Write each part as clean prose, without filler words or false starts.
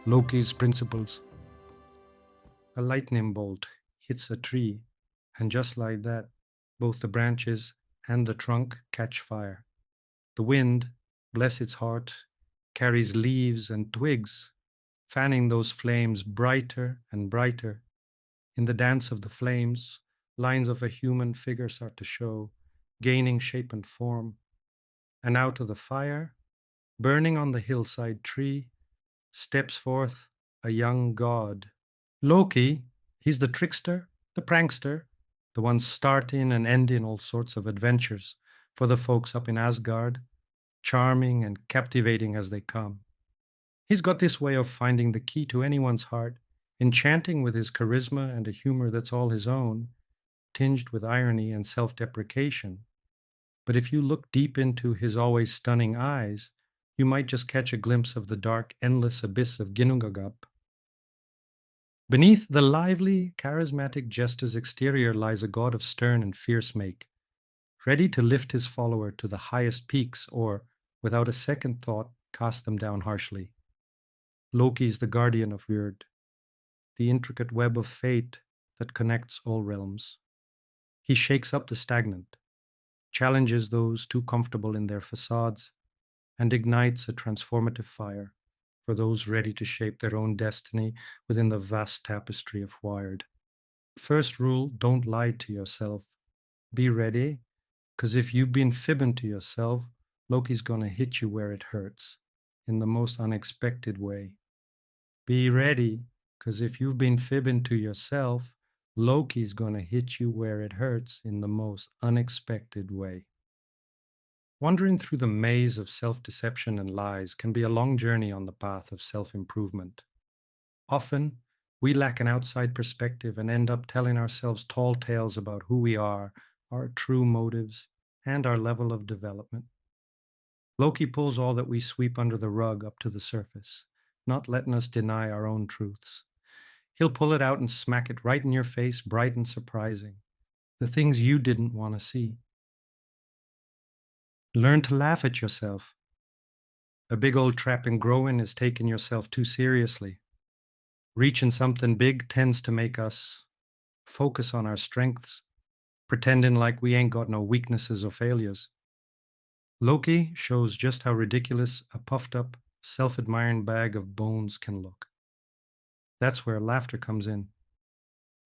Loki's principles. A lightning bolt hits a tree, and just like that, both the branches and the trunk catch fire. The wind, bless its heart, carries leaves and twigs, fanning those flames brighter and brighter. In the dance of the flames, lines of a human figure start to show, gaining shape and form. And out of the fire, burning on the hillside tree, steps forth a young god. Loki, he's the trickster, the prankster, the one starting and ending all sorts of adventures for the folks up in Asgard, charming and captivating as they come. He's got this way of finding the key to anyone's heart, enchanting with his charisma and a humor that's all his own, tinged with irony and self deprecation. But if you look deep into his always stunning eyes, you might just catch a glimpse of the dark, endless abyss of Ginnungagap. Beneath the lively, charismatic jester's exterior lies a god of stern and fierce make, ready to lift his follower to the highest peaks or, without a second thought, cast them down harshly. Loki is the guardian of Weird, the intricate web of fate that connects all realms. He shakes up the stagnant, challenges those too comfortable in their facades, and ignites a transformative fire for those ready to shape their own destiny within the vast tapestry of Wired. First rule, don't lie to yourself. Be ready, because if you've been fibbing to yourself, Loki's gonna hit you where it hurts, in the most unexpected way. Be ready, because if you've been fibbing to yourself, Loki's gonna hit you where it hurts in the most unexpected way. Wandering through the maze of self deception and lies can be a long journey on the path of self improvement. Often, we lack an outside perspective and end up telling ourselves tall tales about who we are, our true motives, and our level of development. Loki pulls all that we sweep under the rug up to the surface, not letting us deny our own truths. He'll pull it out and smack it right in your face, bright and surprising. The things you didn't want to see. Learn to laugh at yourself. A big old trap in growing is taking yourself too seriously. Reaching something big tends to make us focus on our strengths, pretending like we ain't got no weaknesses or failures. Loki shows just how ridiculous a puffed up, self admiring bag of bones can look. That's where laughter comes in.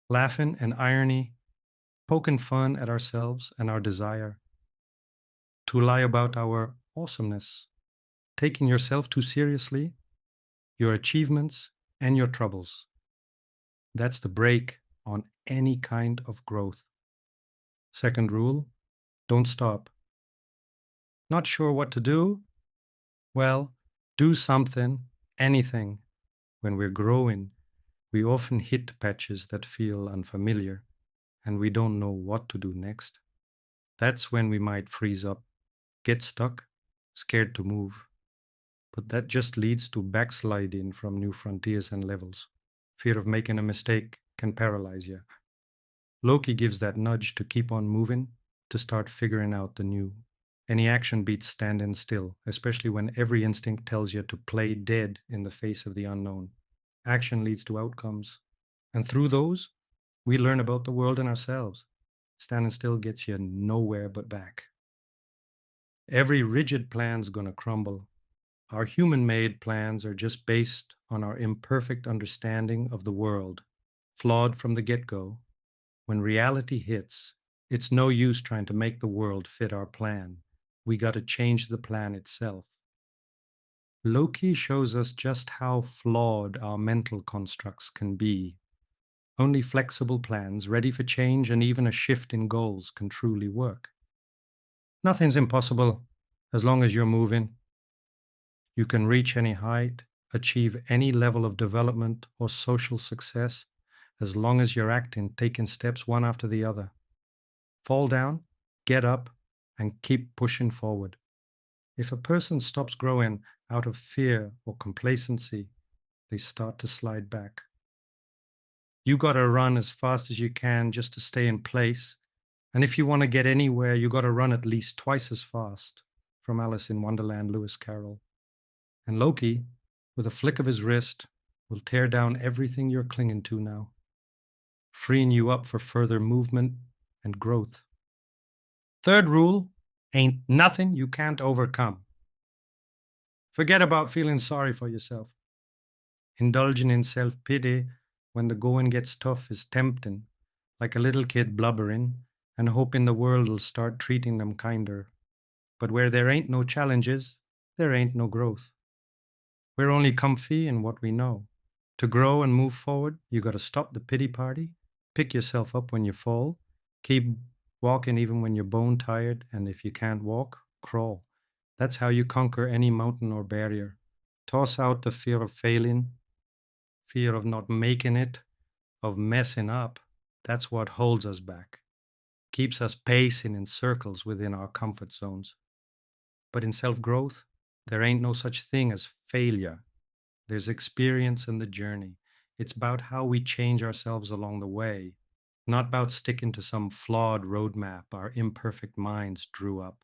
Laughing and irony, poking fun at ourselves and our desire to lie about our awesomeness, taking yourself too seriously, your achievements, and your troubles. That's the break on any kind of growth. Second rule, don't stop. Not sure what to do? Well, do something, anything. When we're growing, we often hit patches that feel unfamiliar and we don't know what to do next. That's when we might freeze up, get stuck, scared to move. But that just leads to backsliding from new frontiers and levels. Fear of making a mistake can paralyze you. Loki gives that nudge to keep on moving, to start figuring out the new. Any action beats standing still, especially when every instinct tells you to play dead in the face of the unknown. Action leads to outcomes. And through those, we learn about the world and ourselves. Standing still gets you nowhere but back. Every rigid plan's gonna crumble. Our human made plans are just based on our imperfect understanding of the world, flawed from the get go. When reality hits, it's no use trying to make the world fit our plan. We got to change the plan itself. Loki shows us just how flawed our mental constructs can be. Only flexible plans, ready for change and even a shift in goals, can truly work. Nothing's impossible as long as you're moving. You can reach any height, achieve any level of development or social success as long as you're acting, taking steps one after the other. Fall down, get up, and keep pushing forward. If a person stops growing out of fear or complacency, they start to slide back. You got to run as fast as you can just to stay in place. And if you want to get anywhere, you got to run at least twice as fast. From Alice in Wonderland, Lewis Carroll. And Loki, with a flick of his wrist, will tear down everything you're clinging to now, freeing you up for further movement and growth. Third rule, ain't nothing you can't overcome. Forget about feeling sorry for yourself. Indulging in self pity when the going gets tough is tempting, like a little kid blubbering and hoping the world will start treating them kinder. But where there ain't no challenges, there ain't no growth. We're only comfy in what we know. To grow and move forward, you got to stop the pity party, pick yourself up when you fall, keep walking even when you're bone tired, and if you can't walk, crawl. That's how you conquer any mountain or barrier. Toss out the fear of failing, fear of not making it, of messing up. That's what holds us back, keeps us pacing in circles within our comfort zones. But in self growth, there ain't no such thing as failure. There's experience in the journey. It's about how we change ourselves along the way, not about sticking to some flawed roadmap our imperfect minds drew up.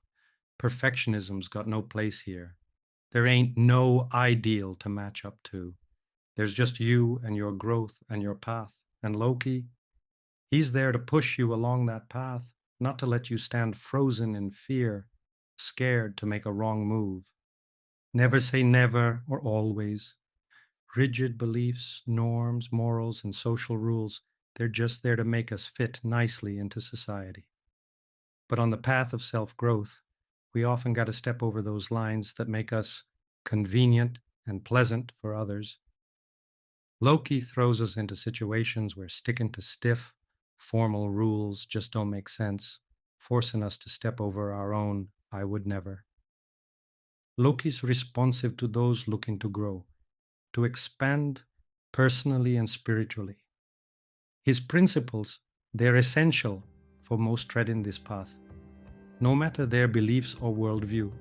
Perfectionism's got no place here. There ain't no ideal to match up to. There's just you and your growth and your path. And Loki, he's there to push you along that path, not to let you stand frozen in fear, scared to make a wrong move. Never say never or always. Rigid beliefs, norms, morals, and social rules, they're just there to make us fit nicely into society. But on the path of self growth, we often got to step over those lines that make us convenient and pleasant for others. Loki throws us into situations where sticking to stiff, formal rules just don't make sense, forcing us to step over our own I would never. Loki's responsive to those looking to grow, to expand personally and spiritually. His principles, they're essential for most treading this path, no matter their beliefs or worldview.